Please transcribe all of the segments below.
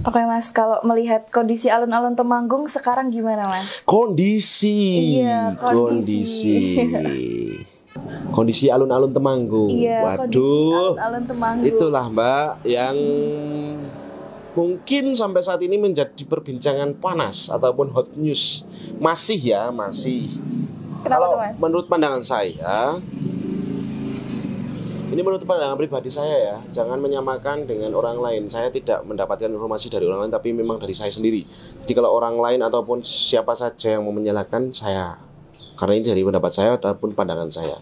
Oke Mas, kalau melihat kondisi alun-alun Temanggung sekarang gimana Mas? Kondisi. Kondisi alun-alun Temanggung. Iya, waduh, alun-alun Temanggung. Itulah Mbak yang mungkin sampai saat ini menjadi perbincangan panas ataupun hot news. Masih. Kenapa Kalau tuh, Mas? menurut pandangan saya, ini menurut pandangan pribadi saya ya, jangan menyamakan dengan orang lain. Saya tidak mendapatkan informasi dari orang lain, tapi memang dari saya sendiri. Jadi kalau orang lain ataupun siapa saja yang mau menyalahkan saya, karena ini dari pendapat saya ataupun pandangan saya.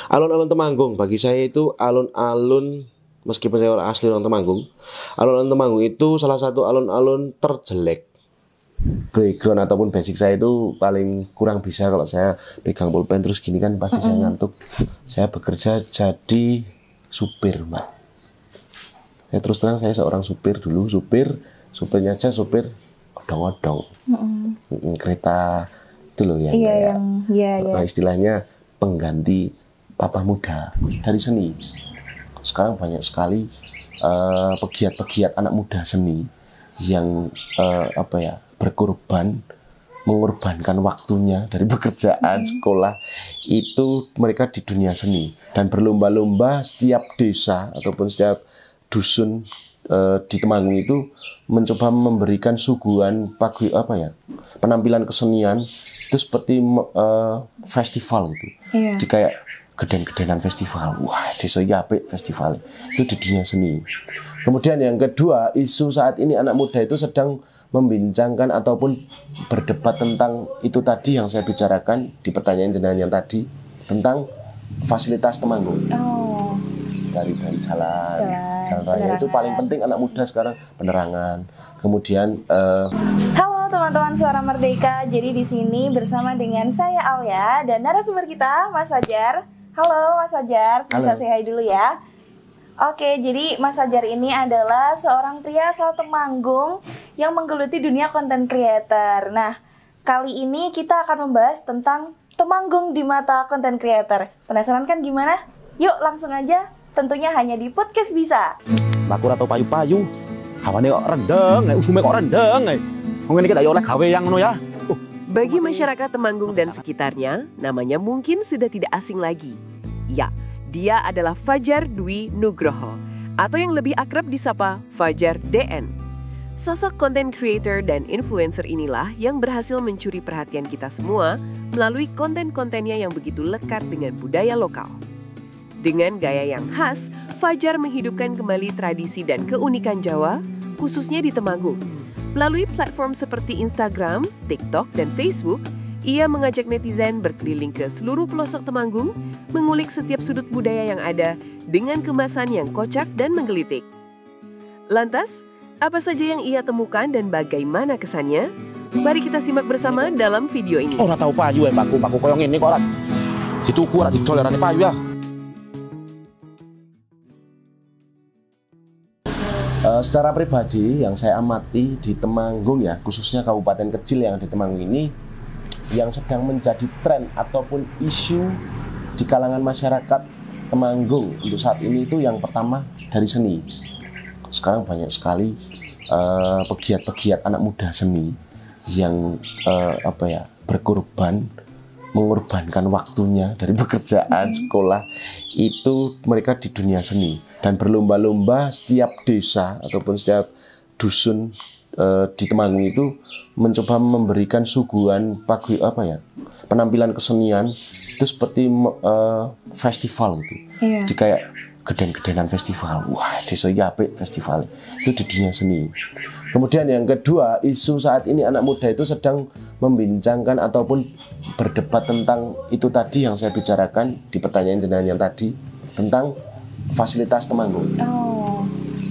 Alun-alun Temanggung bagi saya itu alun-alun, meskipun saya orang asli orang Temanggung, alun-alun Temanggung itu salah satu alun-alun terjelek. Background ataupun basic saya itu paling kurang bisa. Kalau saya pegang pulpen terus gini kan pasti saya ngantuk. Saya bekerja jadi supir Mbak. Saya terus terang saya seorang supir dulu. Supirnya aja supir odong-odong. Kereta itu loh yang nah, istilahnya pengganti papa muda dari seni. Sekarang banyak sekali pegiat-pegiat anak muda seni yang mengorbankan waktunya dari pekerjaan, sekolah, itu mereka di dunia seni dan berlomba-lomba setiap desa ataupun setiap dusun di Temanggung itu mencoba memberikan suguhan penampilan kesenian itu seperti festival itu. Di kayak geden-gedenan festival. Wah, desa iki apik festival. Itu di dunia seni. Kemudian yang kedua, isu saat ini anak muda itu sedang membincangkan ataupun berdebat tentang itu tadi yang saya bicarakan di pertanyaan jenengan yang tadi tentang fasilitas Temanggung. Dari jalan raya itu paling penting anak muda sekarang, penerangan. Kemudian halo teman-teman Suara Merdeka. Jadi di sini bersama dengan saya Alia dan narasumber kita Mas Fajar. Halo Mas Fajar, bisa say hi dulu ya. Oke, jadi Mas Fajar ini adalah seorang pria asal Temanggung yang menggeluti dunia content creator. Nah, kali ini kita akan membahas tentang Temanggung di mata content creator. Penasaran kan gimana? Yuk langsung aja, tentunya hanya di Podcast Bisa. Aku ora tau payu-payu. Hawane kok rendeng, usume kok rendeng. Wong iki tak oleh gawe yang ngono ya. Bagi masyarakat Temanggung dan sekitarnya, namanya mungkin sudah tidak asing lagi. Ya, dia adalah Fajar Dwi Nugroho, atau yang lebih akrab disapa Fajar DN. Sosok content creator dan influencer inilah yang berhasil mencuri perhatian kita semua melalui konten-kontennya yang begitu lekat dengan budaya lokal. Dengan gaya yang khas, Fajar menghidupkan kembali tradisi dan keunikan Jawa, khususnya di Temanggung. Melalui platform seperti Instagram, TikTok, dan Facebook, ia mengajak netizen berkeliling ke seluruh pelosok Temanggung, mengulik setiap sudut budaya yang ada dengan kemasan yang kocak dan menggelitik. Lantas, apa saja yang ia temukan dan bagaimana kesannya? Mari kita simak bersama dalam video ini. Ora tau payu mbakku koyo ngene kok ora. Dituku ora didol ora payu ya. Secara pribadi yang saya amati di Temanggung ya, khususnya kabupaten kecil yang di Temanggung ini, yang sedang menjadi tren ataupun isu di kalangan masyarakat Temanggung untuk saat ini itu yang pertama dari seni. Sekarang banyak sekali pegiat-pegiat anak muda seni yang mengorbankan waktunya dari pekerjaan, sekolah, itu mereka di dunia seni dan berlomba-lomba setiap desa ataupun setiap dusun di Temanggung itu mencoba memberikan suguhan penampilan kesenian itu seperti festival itu. Di kayak geden-gedenan festival. Wah, desa iki apik festival. Itu di dunia seni. Kemudian yang kedua, isu saat ini anak muda itu sedang membincangkan ataupun berdebat tentang itu tadi yang saya bicarakan di pertanyaan jenengan yang tadi tentang fasilitas Temanggung.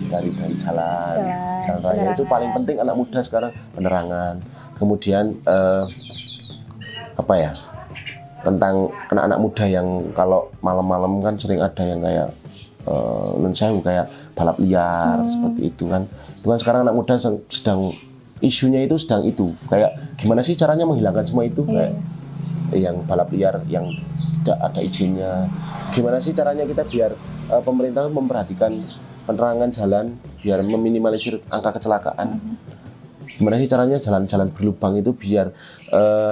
Dari jalan raya itu paling penting anak muda sekarang, penerangan. Kemudian tentang anak-anak muda yang kalau malam-malam kan sering ada yang kayak kayak balap liar seperti itu kan. Itu kan sekarang anak muda sedang isunya itu sedang itu kayak gimana sih caranya menghilangkan semua itu, kayak yang balap liar yang tidak ada izinnya. Gimana sih caranya kita biar pemerintah memperhatikan penerangan jalan biar meminimalisir angka kecelakaan. Gimana sih caranya jalan-jalan berlubang itu biar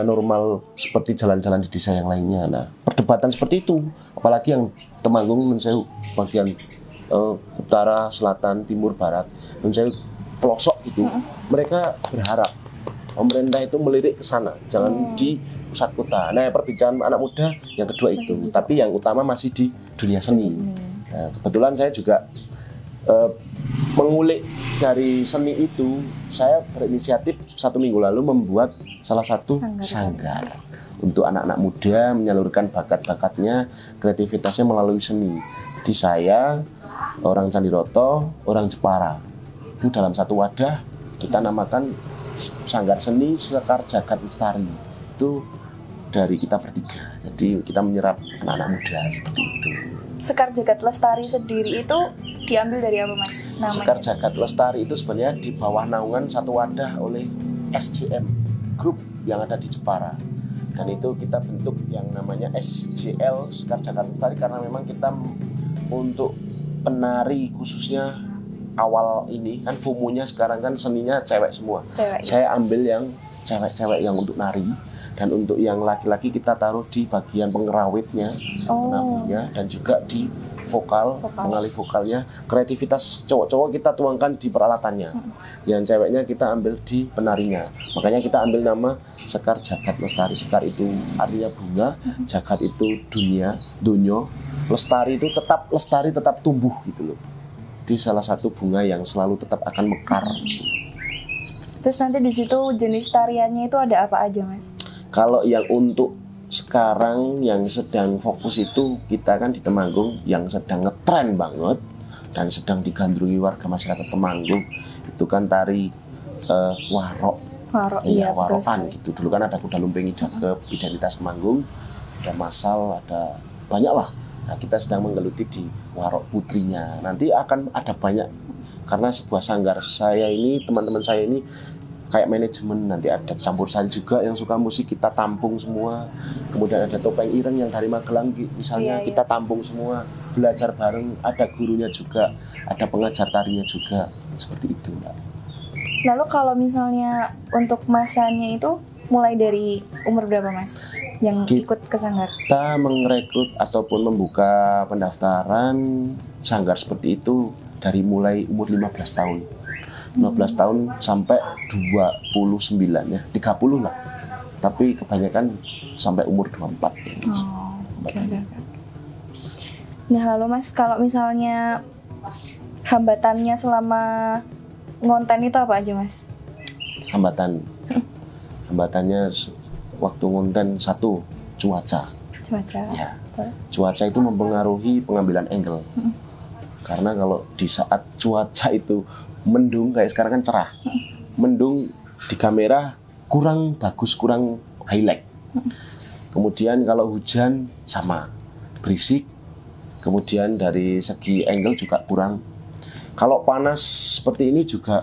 normal seperti jalan-jalan di desa yang lainnya. Nah, perdebatan seperti itu, apalagi yang Temanggung, Nunseu bagian utara, selatan, timur, barat, Nunseu pelosok gitu, mereka berharap pemerintah itu melirik ke sana, jangan di pusat kota. Nah, perbincangan anak muda yang kedua itu, tapi yang utama masih di dunia seni. Nah, kebetulan saya juga mengulik dari seni itu, saya berinisiatif 1 minggu lalu membuat salah satu sanggar untuk anak-anak muda menyalurkan bakat-bakatnya, kreativitasnya melalui seni. Di saya, orang Candiroto, orang Jepara, itu dalam satu wadah kita namakan Sanggar Seni Sekar Jagat Lestari. Itu dari kita bertiga, jadi kita menyerap anak-anak muda seperti itu. Sekar Jagat Lestari sendiri itu diambil dari apa, Mas? Namanya? Sekar Jagat Lestari itu sebenarnya di bawah naungan satu wadah oleh SJM Group yang ada di Jepara. Dan itu kita bentuk yang namanya SJL Sekar Jagat Lestari karena memang kita untuk penari khususnya awal ini kan FOMO-nya sekarang kan seninya cewek semua. Saya ambil yang cewek-cewek yang untuk nari. Dan untuk yang laki-laki kita taruh di bagian pengerawitnya, penampilannya, dan juga di vokal, pengalih vokalnya. Kreativitas cowok-cowok kita tuangkan di peralatannya. Yang ceweknya kita ambil di penarinya. Makanya kita ambil nama Sekar Jagat Lestari. Sekar itu artinya bunga, jagat itu dunia, dunyo. Lestari itu tetap lestari, tetap tumbuh gitu loh. Di salah satu bunga yang selalu tetap akan mekar. Terus nanti di situ jenis tariannya itu ada apa aja, Mas? Kalau yang untuk sekarang yang sedang fokus itu kita kan di Temanggung yang sedang ngetren banget dan sedang digandrungi warga masyarakat Temanggung itu kan tari warok. Iya, warokan gitu. Dulu kan ada kuda lumping idagep, identitas Temanggung, ada masal, ada banyak lah. Nah, kita sedang menggeluti di warok putrinya. Nanti akan ada banyak karena sebuah sanggar saya ini, teman-teman saya ini kayak manajemen, nanti ada campur sari juga yang suka musik kita tampung semua, kemudian ada topeng ireng yang dari Magelang misalnya kita tampung semua, belajar bareng, ada gurunya juga, ada pengajar tarinya juga, seperti itu, Mbak. Lalu kalau misalnya untuk masanya itu mulai dari umur berapa, Mas yang ikut ke sanggar? Kita merekrut ataupun membuka pendaftaran sanggar seperti itu dari mulai umur 15 tahun 15 tahun sampai 29 ya, 30 lah. Tapi kebanyakan sampai umur 24 ya. Okay. Nah lalu Mas, kalau misalnya hambatannya selama ngonten itu apa aja, Mas? Hambatannya waktu ngonten satu, cuaca. Ya. Cuaca itu mempengaruhi pengambilan angle. Karena kalau di saat cuaca itu mendung, kayak sekarang kan cerah, mendung di kamera kurang bagus, kurang highlight. Kemudian kalau hujan sama, berisik. Kemudian dari segi angle juga kurang. Kalau panas seperti ini juga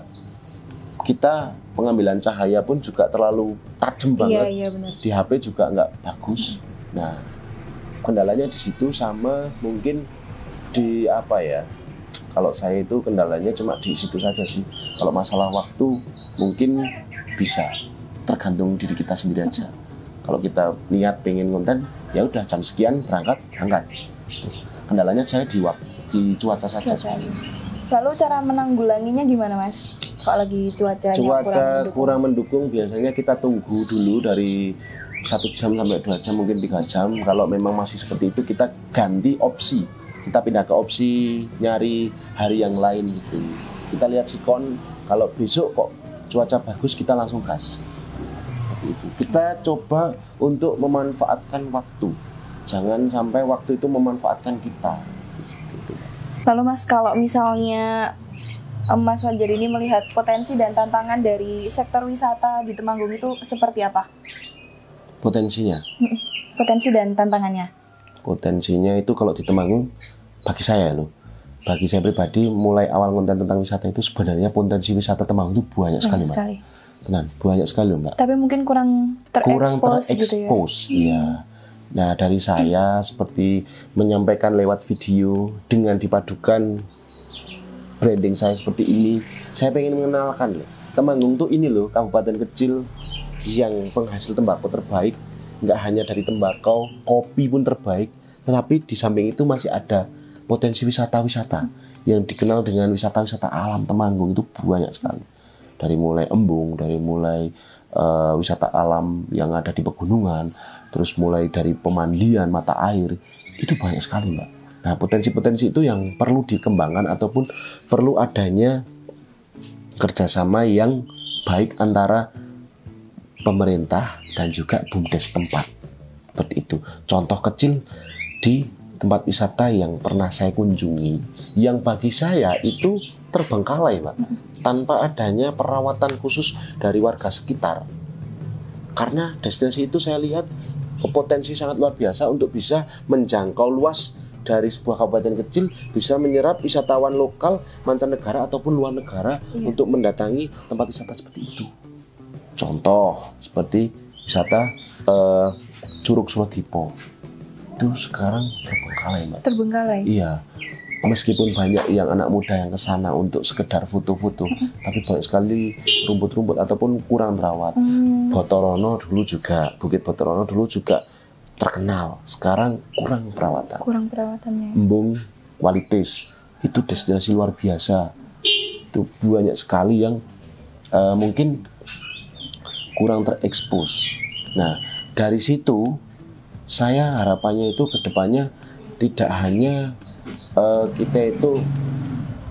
kita pengambilan cahaya pun juga terlalu tajam banget. Iya, benar. Di HP juga nggak bagus. Nah, kendalanya di situ sama mungkin di apa ya? Kalau saya itu kendalanya cuma di situ saja sih. Kalau masalah waktu mungkin bisa, tergantung diri kita sendiri aja. Kalau kita niat pengen konten, ya udah jam sekian berangkat. Kendalanya saya di cuaca saja. Lalu cara menanggulanginya gimana, Mas? Kalau lagi cuaca kurang mendukung, biasanya kita tunggu dulu dari 1 jam sampai 2 jam, mungkin 3 jam. Kalau memang masih seperti itu, kita ganti opsi. Kita pindah ke opsi nyari hari yang lain gitu. Kita lihat sikon, kalau besok kok cuaca bagus kita langsung gas. Seperti itu. Kita coba untuk memanfaatkan waktu. Jangan sampai waktu itu memanfaatkan kita. Gitu. Lalu Mas, kalau misalnya Mas Fajar ini melihat potensi dan tantangan dari sektor wisata di Temanggung itu seperti apa? Potensinya? Potensi dan tantangannya? Potensinya itu kalau di Temanggung, bagi saya pribadi, mulai awal konten tentang wisata itu sebenarnya potensi wisata Temanggung itu banyak sekali, Mbak. Benar, banyak sekali, Mbak. Tapi mungkin kurang terekspos gitu ya? Iya. Nah, dari saya seperti menyampaikan lewat video dengan dipadukan branding saya seperti ini. Saya pengen mengenalkan loh, Temanggung tuh ini loh, kabupaten kecil yang penghasil tembakau terbaik. Nggak hanya dari tembakau, kopi pun terbaik, tetapi di samping itu masih ada potensi wisata-wisata yang dikenal dengan wisata-wisata alam. Temanggung itu banyak sekali, dari mulai embung, dari mulai wisata alam yang ada di pegunungan, terus mulai dari pemandian mata air, itu banyak sekali Mbak. Nah, potensi-potensi itu yang perlu dikembangkan ataupun perlu adanya kerjasama yang baik antara pemerintah dan juga BUMDes tempat. Seperti itu. Contoh kecil di tempat wisata yang pernah saya kunjungi, yang bagi saya itu terbengkalai Pak, tanpa adanya perawatan khusus dari warga sekitar. Karena destinasi itu saya lihat potensi sangat luar biasa untuk bisa menjangkau luas dari sebuah kabupaten kecil, bisa menyerap wisatawan lokal, mancanegara ataupun luar negara untuk mendatangi tempat wisata seperti itu. Contoh seperti wisata Curug Sumodipo itu sekarang terbengkalai Mbak. Terbengkalai. Iya, meskipun banyak yang anak muda yang ke sana untuk sekedar foto-foto, tapi banyak sekali rumput-rumput ataupun kurang terawat. Botorono dulu juga, Bukit Botorono dulu juga terkenal, sekarang kurang perawatan. Kurang perawatannya. Embung, Kualitas itu destinasi luar biasa. Itu banyak sekali yang mungkin kurang terekspos. Nah, dari situ saya harapannya itu ke depannya tidak hanya kita itu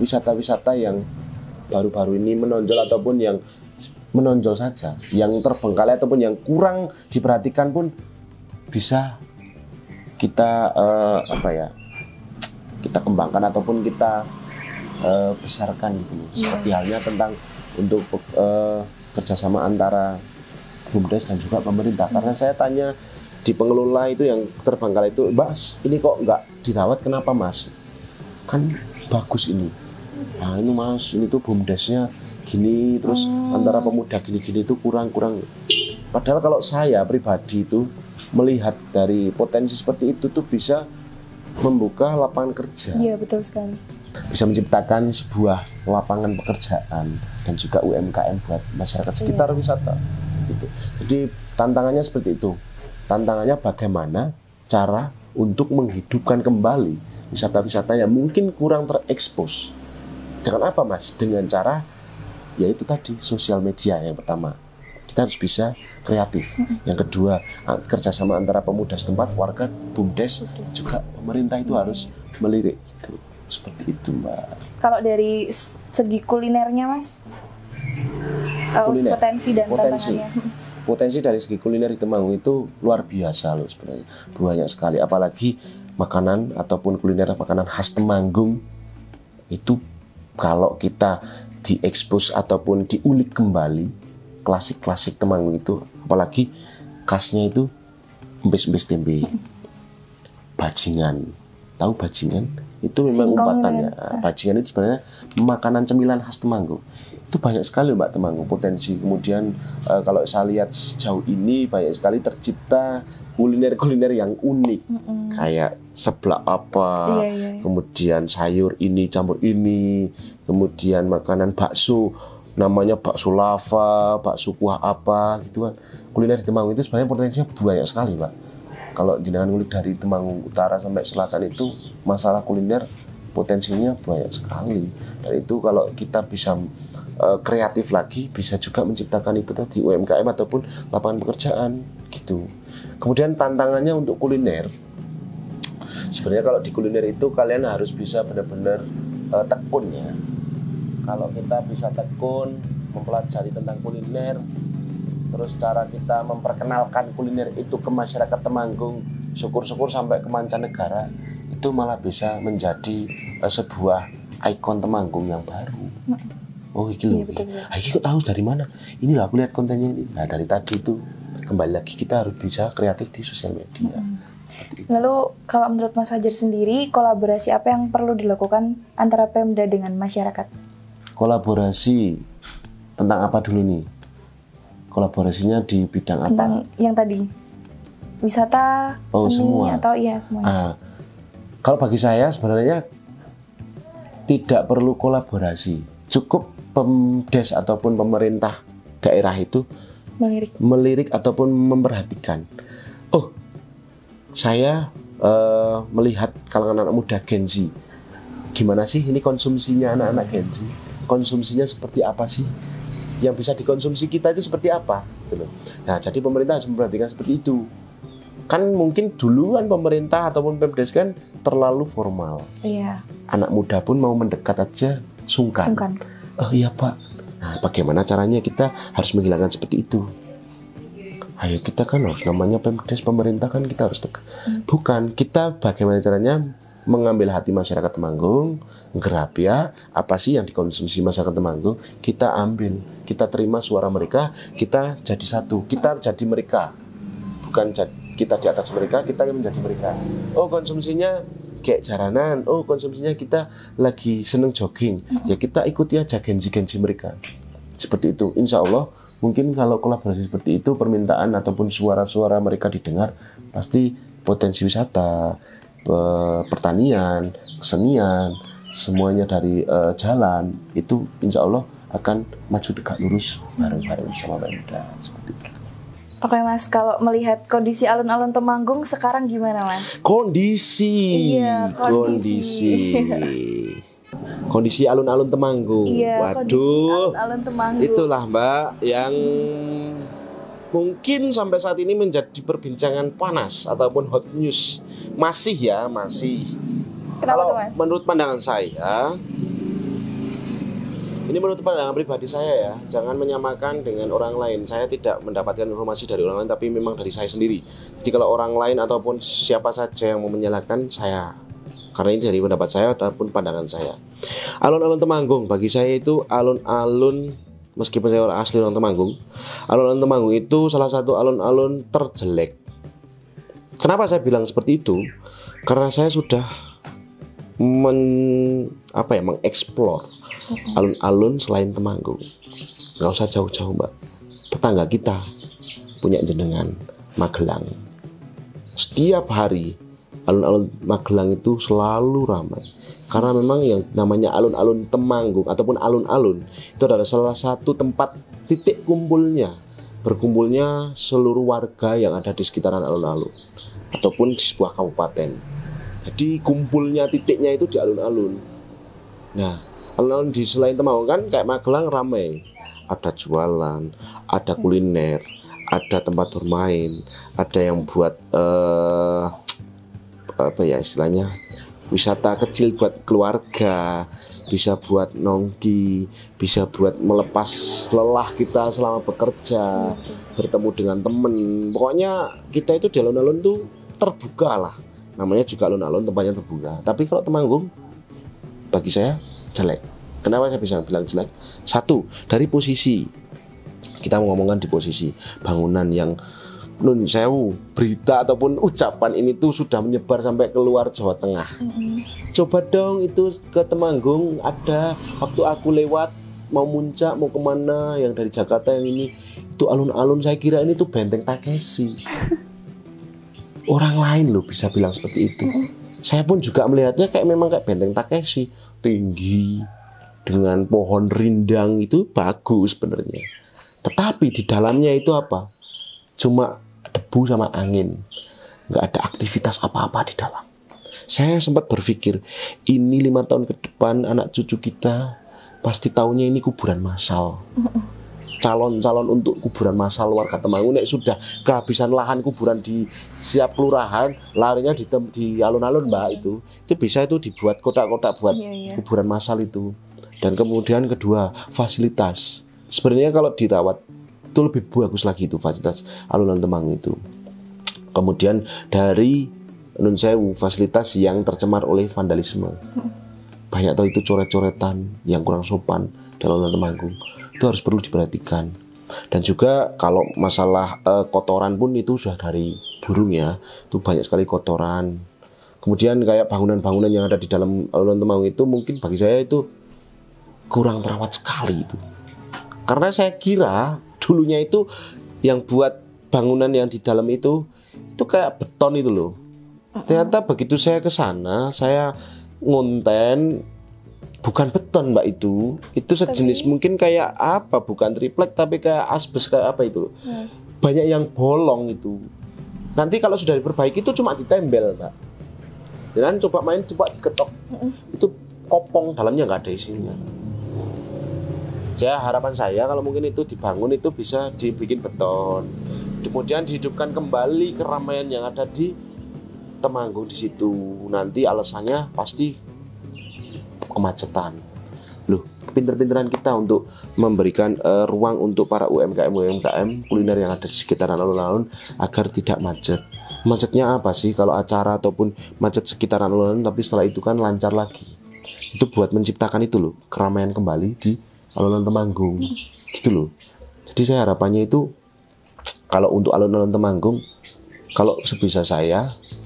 wisata-wisata yang baru-baru ini menonjol ataupun yang menonjol saja, yang terbengkalai ataupun yang kurang diperhatikan pun bisa kita kita kembangkan ataupun kita besarkan gitu. Seperti halnya tentang untuk kerjasama antara BUMDes dan juga pemerintah. Karena saya tanya di pengelola itu yang terbengkalai itu, Mas, ini kok nggak dirawat, kenapa Mas? Kan bagus ini. Nah ini Mas, ini tuh BUMDesnya gini, terus antara pemuda gini-gini itu kurang. Padahal kalau saya pribadi itu melihat dari potensi seperti itu tuh bisa membuka lapangan kerja. Iya, betul sekali. Bisa menciptakan sebuah lapangan pekerjaan dan juga UMKM buat masyarakat sekitar wisata gitu. Jadi tantangannya seperti itu. Tantangannya bagaimana cara untuk menghidupkan kembali wisata-wisata yang mungkin kurang terekspos. Dengan apa Mas? Dengan cara yaitu tadi sosial media yang pertama. Kita harus bisa kreatif. Yang kedua, kerjasama antara pemuda setempat, warga, BUMDes, juga pemerintah itu harus melirik gitu. Seperti itu Mbak. Kalau dari segi kulinernya Mas, potensi dan tantangannya. Potensi dari segi kuliner di Temanggung itu luar biasa loh sebenarnya. Banyak sekali, apalagi makanan ataupun kuliner makanan khas Temanggung itu kalau kita diekspos ataupun diulik kembali klasik-klasik Temanggung itu, apalagi khasnya itu empis-empis tempe, bajingan. Tahu bajingan? Itu memang umpatannya. Bajingan itu sebenarnya makanan cemilan khas Temanggung. Itu banyak sekali Mbak Temanggung potensi. Kemudian kalau saya lihat sejauh ini banyak sekali tercipta kuliner-kuliner yang unik. Kayak seblak apa, kemudian sayur ini campur ini, kemudian makanan bakso, namanya bakso lava, bakso kuah apa gitu kan. Kuliner di Temanggung itu sebenarnya potensinya banyak sekali Pak. Kalau jenengan ngulik dari Temanggung Utara sampai Selatan itu masalah kuliner potensinya banyak sekali. Dan itu kalau kita bisa kreatif lagi, bisa juga menciptakan itu tadi UMKM ataupun lapangan pekerjaan gitu. Kemudian tantangannya untuk kuliner, sebenarnya kalau di kuliner itu kalian harus bisa benar-benar tekun ya. Kalau kita bisa tekun mempelajari tentang kuliner, terus cara kita memperkenalkan kuliner itu ke masyarakat Temanggung, syukur-syukur sampai ke mancanegara, itu malah bisa menjadi sebuah ikon Temanggung yang baru. Oh iki loh, iki kok tahu dari mana? Inilah aku lihat kontennya ini. Nah dari tadi itu kembali lagi kita harus bisa kreatif di sosial media. Lalu kalau menurut Mas Fajar sendiri, kolaborasi apa yang perlu dilakukan antara Pemda dengan masyarakat? Kolaborasi tentang apa dulu nih? Kolaborasinya di bidang apa? Tentang yang tadi, wisata, seni, semua. atau iya semuanya. Kalau bagi saya sebenarnya tidak perlu kolaborasi. Cukup Pemdes ataupun pemerintah daerah itu melirik ataupun memperhatikan. Oh, saya melihat kalangan anak muda Gen Z. Gimana sih ini konsumsinya anak-anak Gen Z? Konsumsinya seperti apa sih? Yang bisa dikonsumsi kita itu seperti apa? Gitu loh. Nah, jadi pemerintah harus memperhatikan seperti itu. Kan mungkin duluan pemerintah ataupun Pemdes kan terlalu formal. Iya. Anak muda pun mau mendekat aja sungkan. Oh iya Pak. Nah, bagaimana caranya kita harus menghilangkan seperti itu? Ayo kita kan harus namanya Pemdes, pemerintah kan kita harus bukan, kita bagaimana caranya mengambil hati masyarakat Temanggung, gerap ya, apa sih yang dikonsumsi masyarakat Temanggung, kita ambil, kita terima suara mereka, kita jadi satu, kita jadi mereka, bukan kita di atas mereka, kita yang menjadi mereka. Oh konsumsinya kayak jaranan, oh konsumsinya kita lagi seneng jogging, ya kita ikuti aja gensi-gensi mereka. Seperti itu, insya Allah mungkin kalau kolaborasi seperti itu, permintaan ataupun suara-suara mereka didengar, pasti potensi wisata, pertanian, kesenian, semuanya dari jalan itu insya Allah akan maju tegak lurus bareng-bareng sama Pemda seperti itu. Oke Mas, kalau melihat kondisi alun-alun Temanggung sekarang gimana Mas? Kondisi. Kondisi alun-alun Temanggung. Iya, waduh, alun-alun Temanggung. Itulah Mbak yang mungkin sampai saat ini menjadi perbincangan panas ataupun hot news. Masih. Kenapa Kalau tuh, Mas? menurut pandangan saya, ini menurut pandangan pribadi saya ya, jangan menyamakan dengan orang lain. Saya tidak mendapatkan informasi dari orang lain, tapi memang dari saya sendiri. Jadi kalau orang lain ataupun siapa saja yang mau menyalahkan saya, karena ini dari pendapat saya ataupun pandangan saya. Alun-alun Temanggung bagi saya itu alun-alun, meskipun saya orang asli orang Temanggung, alun-alun Temanggung itu salah satu alun-alun terjelek. Kenapa saya bilang seperti itu? Karena saya sudah mengeksplor alun-alun selain Temanggung. Nggak usah jauh-jauh Mbak, tetangga kita punya jenengan Magelang. Setiap hari alun-alun Magelang itu selalu ramai. Karena memang yang namanya alun-alun Temanggung ataupun alun-alun itu adalah salah satu tempat titik berkumpulnya seluruh warga yang ada di sekitaran alun-alun ataupun di sebuah kabupaten. Jadi kumpulnya titiknya itu di alun-alun. Nah, alun-alun di selain Temanggung kan kayak Magelang ramai. Ada jualan, ada kuliner, ada tempat bermain, ada yang buat istilahnya wisata kecil buat keluarga, bisa buat nongki, bisa buat melepas lelah kita selama bekerja, bertemu dengan temen. Pokoknya kita itu di alun-alun tuh terbuka lah. Namanya juga alun-alun, tempatnya terbuka. Tapi kalau Temanggung bagi saya jelek. Kenapa saya bisa bilang jelek? Satu, dari posisi. Kita mau ngomongkan di posisi bangunan yang nun sewu, berita ataupun ucapan ini tuh sudah menyebar sampai keluar Jawa Tengah. Coba dong itu ke Temanggung, ada waktu aku lewat mau muncak mau kemana yang dari Jakarta yang ini itu alun-alun, saya kira ini tuh Benteng Takeshi. Orang lain loh bisa bilang seperti itu. Saya pun juga melihatnya kayak memang kayak Benteng Takeshi, tinggi dengan pohon rindang, itu bagus sebenarnya. Tetapi di dalamnya itu apa? Cuma debu sama angin, nggak ada aktivitas apa-apa di dalam. Saya sempat berpikir, ini 5 tahun ke depan anak cucu kita pasti taunya ini kuburan massal. Calon-calon untuk kuburan massal warga Temanggung. Nek sudah kehabisan lahan kuburan di setiap kelurahan, larinya di alun-alun Mbak, itu bisa itu dibuat kotak-kotak buat kuburan massal itu. Dan kemudian kedua, fasilitas. Sebenarnya kalau dirawat itu lebih bagus lagi itu fasilitas alun-alun Temanggung itu. Kemudian dari nun sewu, fasilitas yang tercemar oleh vandalisme. Banyak tahu itu coret-coretan yang kurang sopan di alun-alun Temanggung. Itu harus perlu diperhatikan. Dan juga kalau masalah kotoran pun itu sudah dari burung ya, itu banyak sekali kotoran. Kemudian kayak bangunan-bangunan yang ada di dalam alun-alun Temanggung itu mungkin bagi saya itu kurang terawat sekali itu. Karena saya kira dulunya itu yang buat bangunan yang di dalam itu kayak beton itu loh. Ternyata begitu saya ke sana, saya ngonten bukan beton Mbak, itu sejenis mungkin kayak apa, bukan triplek tapi kayak asbes kayak apa itu. Banyak yang bolong itu. Nanti kalau sudah diperbaiki itu cuma ditembel Mbak. Dan coba diketok, itu kopong, dalamnya nggak ada isinya. Ya harapan saya kalau mungkin itu dibangun itu bisa dibikin beton, kemudian dihidupkan kembali keramaian yang ada di Temanggung di situ. Nanti alasannya pasti kemacetan. Loh, pinter-pinteran kita untuk memberikan ruang untuk para UMKM kuliner yang ada di sekitaran alun-alun agar tidak macet. Macetnya apa sih kalau acara ataupun macet sekitaran alun-alun, tapi setelah itu kan lancar lagi. Itu buat menciptakan itu loh, keramaian kembali di alun-alun Temanggung. Gitu loh. Jadi saya harapannya itu kalau untuk alun-alun Temanggung, kalau sebisa saya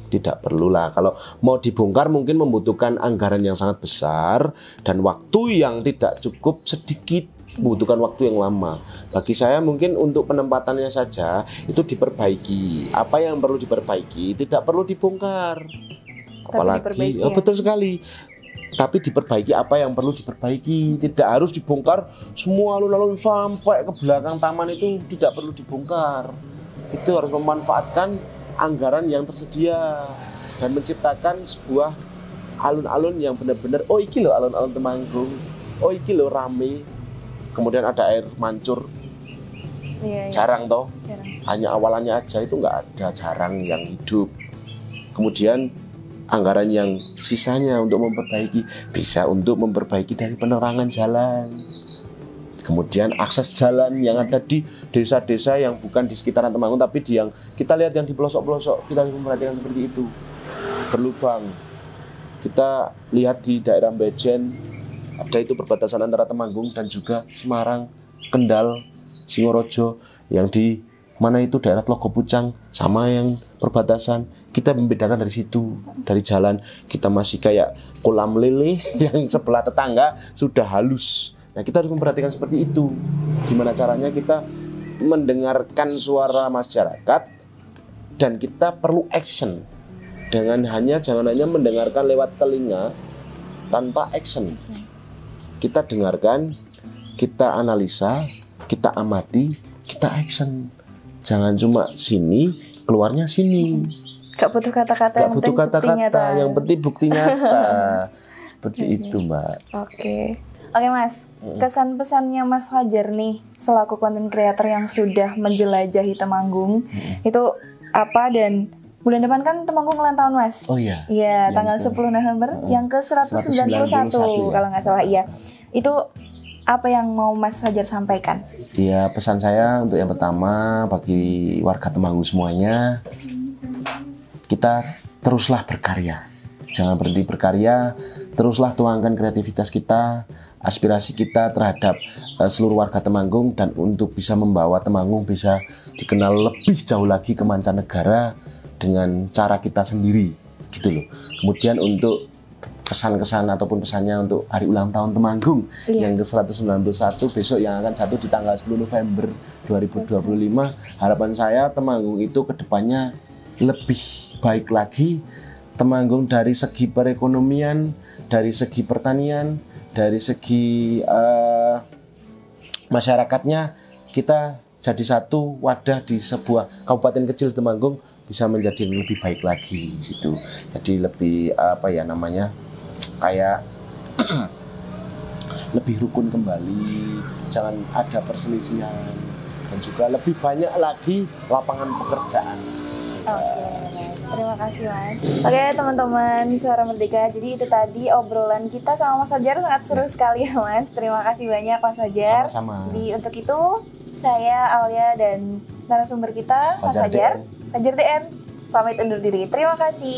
tidak perlulah. Kalau mau dibongkar mungkin membutuhkan anggaran yang sangat besar dan waktu yang tidak cukup sedikit, membutuhkan waktu yang lama. Bagi saya mungkin untuk penempatannya saja itu diperbaiki. Apa yang perlu diperbaiki tidak perlu dibongkar. Apalagi betul sekali. Tapi diperbaiki apa yang perlu diperbaiki, tidak harus dibongkar semua alun-alun sampai ke belakang taman, itu tidak perlu dibongkar. Itu harus memanfaatkan anggaran yang tersedia dan menciptakan sebuah alun-alun yang benar-benar oh iki loh alun-alun Temanggung, oh iki loh rame, kemudian ada air mancur. Jarang toh, hanya awalannya aja itu nggak ada, jarang yang hidup. Kemudian anggaran yang sisanya untuk memperbaiki bisa untuk memperbaiki dari penerangan jalan. Kemudian akses jalan yang ada di desa-desa yang bukan di sekitaran Temanggung, tapi di yang kita lihat yang di pelosok-pelosok, kita harus memperhatikan seperti itu. Berlubang. Kita lihat di daerah Bejen, ada itu perbatasan antara Temanggung dan juga Semarang, Kendal, Singorojo, yang di mana itu daerah Tlogo Pucang, sama yang perbatasan. Kita membedakan dari situ, dari jalan. Kita masih kayak kolam lele yang sebelah tetangga sudah halus. Nah, kita harus memperhatikan seperti itu. Gimana caranya kita mendengarkan suara masyarakat dan kita perlu action. Jangan hanya mendengarkan lewat telinga tanpa action. Kita dengarkan, kita analisa, kita amati, kita action. Jangan cuma sini, keluarnya sini. Gak butuh kata-kata, yang butuh kata-kata, yang penting bukti nyata. Seperti itu, Mbak. Oke Mas, kesan-pesannya Mas Fajar nih selaku konten kreator yang sudah menjelajahi Temanggung itu apa, dan bulan depan kan Temanggung ulang tahun Mas? Oh iya. Iya, tanggal 10 November yang ke 191 kalau nggak salah. Iya. Itu apa yang mau Mas Fajar sampaikan? Iya, pesan saya untuk yang pertama bagi warga Temanggung semuanya, kita teruslah berkarya. Jangan berhenti berkarya, teruslah tuangkan kreativitas kita, aspirasi kita terhadap seluruh warga Temanggung, dan untuk bisa membawa Temanggung bisa dikenal lebih jauh lagi ke mancanegara dengan cara kita sendiri, gitu loh. Kemudian untuk kesan-kesan ataupun pesannya untuk hari ulang tahun Temanggung yang ke-191 besok yang akan jatuh di tanggal 10 November 2025, harapan saya Temanggung itu kedepannya lebih baik lagi. Temanggung dari segi perekonomian, dari segi pertanian, dari segi masyarakatnya, kita jadi satu wadah di sebuah kabupaten kecil Temanggung bisa menjadi lebih baik lagi gitu. Jadi lebih kayak lebih rukun kembali, jangan ada perselisihan, dan juga lebih banyak lagi lapangan pekerjaan. Terima kasih Mas. Oke teman-teman Suara Merdeka, jadi itu tadi obrolan kita sama Mas Fajar, sangat seru sekali ya Mas. Terima kasih banyak Mas Fajar. Sama-sama. Untuk itu saya Alia dan narasumber kita Mas Fajar DN pamit undur diri. Terima kasih.